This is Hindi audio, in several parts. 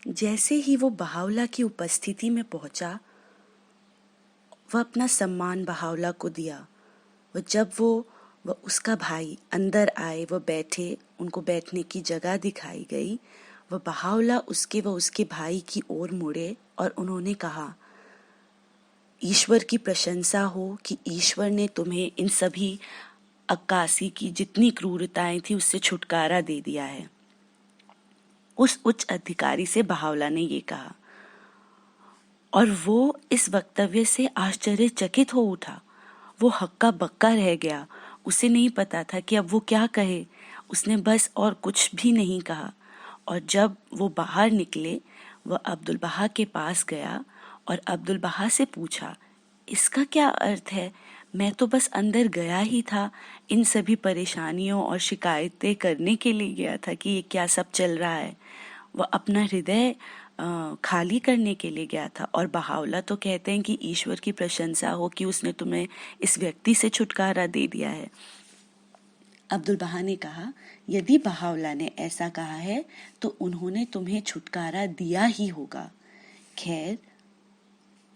जैसे ही वो बहावला की उपस्थिति में पहुंचा, वह अपना सम्मान बहावला को दिया। जब वह उसका भाई अंदर आए, वह बैठे, उनको बैठने की जगह दिखाई गई, वह बहावला उसके भाई की ओर मुड़े और उन्होंने कहा, ईश्वर की प्रशंसा हो कि ईश्वर ने तुम्हें इन सभी अक्कासी की जितनी क्रूरताएं थी उससे छुटकारा दे दिया है। उस उच्च अधिकारी से बहावला ने ये कहा, और वो इस वक्तव्य से आश्चर्यचकित हो उठा। वो हक्का बक्का रह गया। उसे नहीं पता था कि अब वो क्या कहे। उसने बस और कुछ भी नहीं कहा। और जब वो बाहर निकले, वह अब्दुल बहा के पास गया और अब्दुल बहा से पूछा, इसका क्या अर्थ है? मैं तो बस अंदर गया ही था, इन सभी परेशानियों और शिकायतें करने के लिए गया था कि ये क्या सब चल रहा है। वह अपना हृदय खाली करने के लिए गया था। और बहावला तो कहते हैं कि ईश्वर की प्रशंसा हो कि उसने तुम्हें इस व्यक्ति से छुटकारा दे दिया है। अब्दुल बहा ने कहा, यदि बहावला ने ऐसा कहा है तो उन्होंने तुम्हें छुटकारा दिया ही होगा। खैर,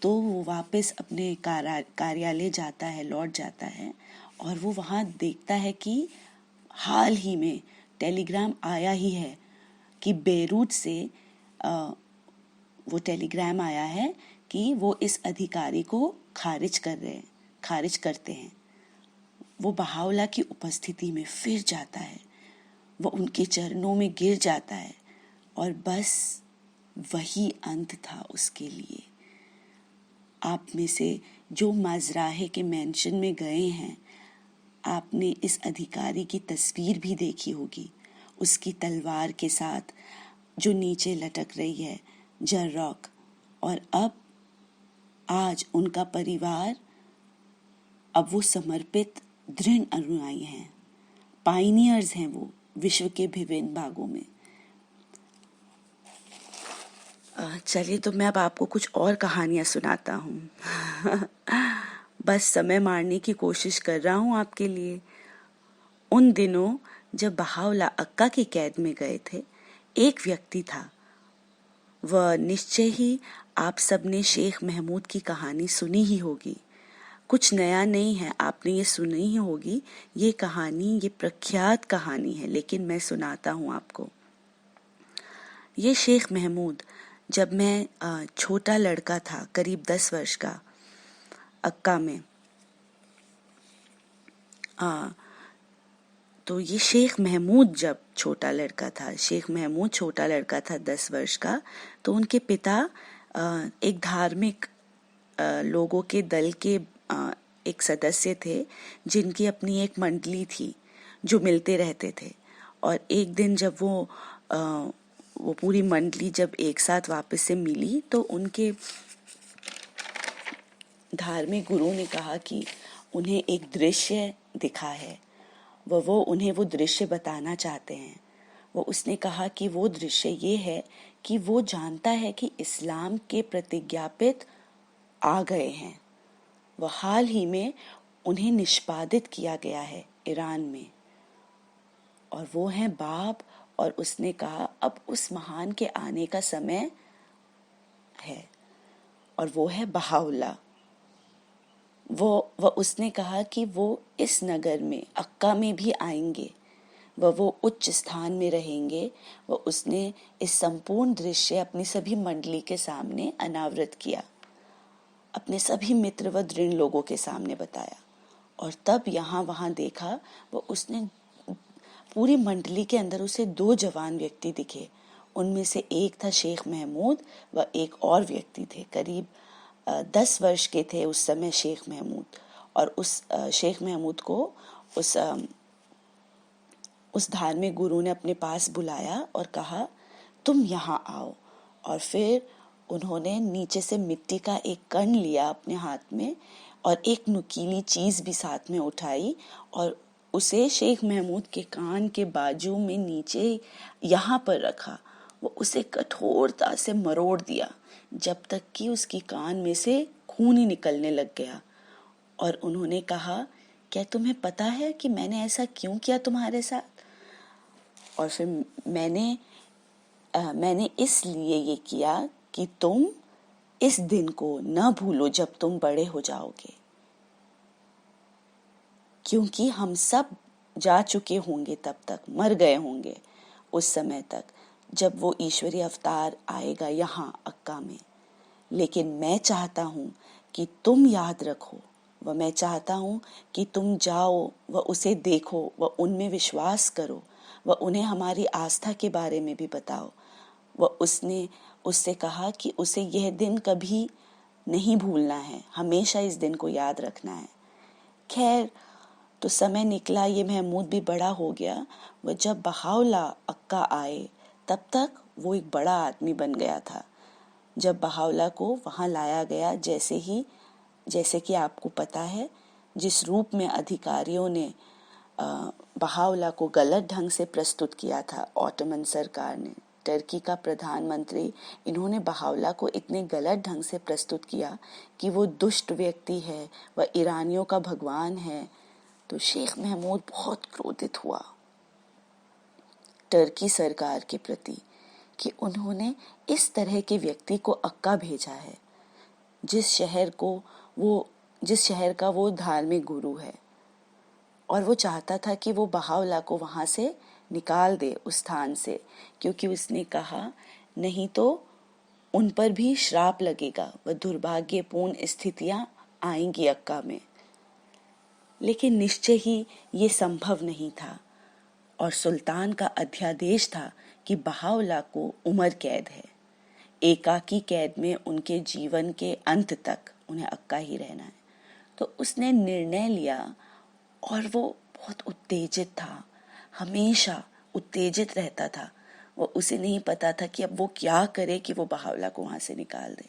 तो वो वापस अपने कार्यालय जाता है, लौट जाता है, और वो वहाँ देखता है कि हाल ही में टेलीग्राम आया ही है कि बेरूत से वो टेलीग्राम आया है कि वो इस अधिकारी को खारिज करते हैं। वो बहावला की उपस्थिति में फिर जाता है, वो उनके चरणों में गिर जाता है, और बस वही अंत था उसके लिए। आप में से जो माजराहे के मेंशन में गए हैं, आपने इस अधिकारी की तस्वीर भी देखी होगी, उसकी तलवार के साथ जो नीचे लटक रही है, जर्रॉक। और आज उनका परिवार, अब वो समर्पित दृढ़ अनुयायी हैं, पाइनियर्स हैं वो विश्व के विभिन्न भागों में। चलिए, तो मैं अब आपको कुछ और कहानियां सुनाता हूँ। बस समय मारने की कोशिश कर रहा हूँ आपके लिए। उन दिनों जब बहावला अक्का की कैद में गए थे, एक व्यक्ति था। वह निश्चय ही आप सबने शेख महमूद की कहानी सुनी ही होगी। कुछ नया नहीं है, आपने ये सुनी ही होगी। ये कहानी, ये प्रख्यात कहानी है, लेकिन मैं सुनाता हूँ आपको। ये शेख महमूद, जब मैं छोटा लड़का था, करीब 10 वर्ष का, अक्का में, तो ये शेख महमूद जब छोटा लड़का था, शेख महमूद छोटा लड़का था 10 वर्ष का, तो उनके पिता एक धार्मिक लोगों के दल के एक सदस्य थे, जिनकी अपनी एक मंडली थी जो मिलते रहते थे। और एक दिन जब वो पूरी मंडली जब एक साथ वापस से मिली, तो उनके धार्मिक गुरु ने कहा कि उन्हें एक दृश्य दिखा है, वो उन्हें वो दृश्य बताना चाहते हैं। उसने कहा कि वो दृश्य ये है कि वो जानता है कि इस्लाम के प्रतिज्ञापित आ गए हैं। वह हाल ही में उन्हें निष्पादित किया गया है ईरान में, और वो हैं बाप। और उसने कहा अब उस महान के आने का समय है, और वो है बहाउल्लाह। वो उसने कहा कि वो इस नगर में, अक्का में भी आएंगे, वो उच्च स्थान में रहेंगे। उसने इस संपूर्ण दृश्य अपनी सभी मंडली के सामने अनावृत किया, अपने सभी मित्र व दृढ़ लोगों के सामने बताया। और तब यहाँ वहाँ देखा, उसने पूरी मंडली के अंदर उसे 2 जवान व्यक्ति दिखे। उनमें से एक था शेख महमूद, व एक और व्यक्ति थे, करीब 10 वर्ष के थे उस समय शेख महमूद। और उस शेख महमूद को उस धार्मिक गुरु ने अपने पास बुलाया और कहा, तुम यहाँ आओ। और फिर उन्होंने नीचे से मिट्टी का एक कण लिया अपने हाथ में, और एक नुकीली चीज भी साथ में उठाई, और उसे शेख महमूद के कान के बाजू में नीचे यहाँ पर रखा। वो उसे कठोरता से मरोड़ दिया, जब तक कि उसकी कान में से खून ही निकलने लग गया। और उन्होंने कहा, क्या तुम्हें पता है कि मैंने ऐसा क्यों किया तुम्हारे साथ? और फिर मैंने मैंने इसलिए ये किया कि तुम इस दिन को न भूलो जब तुम बड़े हो जाओगे, क्योंकि हम सब जा चुके होंगे, तब तक मर गए होंगे उस समय तक जब वो ईश्वरीय अवतार आएगा यहाँ अक्का में। लेकिन मैं चाहता हूँ कि तुम याद रखो, व मैं चाहता हूँ कि तुम जाओ व उसे देखो व उनमें विश्वास करो व उन्हें हमारी आस्था के बारे में भी बताओ। व उसने उससे कहा कि उसे यह दिन कभी नहीं भूलना है, हमेशा इस दिन को याद रखना है। खैर, तो समय निकला, ये महमूद भी बड़ा हो गया। वह जब बहाउला अक्का आए तब तक वो एक बड़ा आदमी बन गया था। जब बहाउला को वहाँ लाया गया, जैसे कि आपको पता है, जिस रूप में अधिकारियों ने बहाउला को गलत ढंग से प्रस्तुत किया था, ऑटोमन सरकार ने, टर्की का प्रधानमंत्री, इन्होंने बहाउला को इतने गलत ढंग से प्रस्तुत किया कि वो दुष्ट व्यक्ति है, वह ईरानियों का भगवान है। तो शेख महमूद बहुत क्रोधित हुआ टर्की सरकार के प्रति कि उन्होंने इस तरह के व्यक्ति को अक्का भेजा है, जिस शहर का वो धार्मिक गुरु है। और वो चाहता था कि वो बहाउला को वहाँ से निकाल दे, उस स्थान से, क्योंकि उसने कहा नहीं तो उन पर भी श्राप लगेगा, वह दुर्भाग्यपूर्ण स्थितियां आएंगी अक्का में। लेकिन निश्चय ही ये संभव नहीं था और सुल्तान का अध्यादेश था कि बहाउला को उम्र कैद है, एकाकी कैद में उनके जीवन के अंत तक उन्हें अक्का ही रहना है। तो उसने निर्णय लिया और वो बहुत उत्तेजित था, हमेशा उत्तेजित रहता था। वो उसे नहीं पता था कि अब वो क्या करे कि वो बहाउला को वहां से निकाल दे।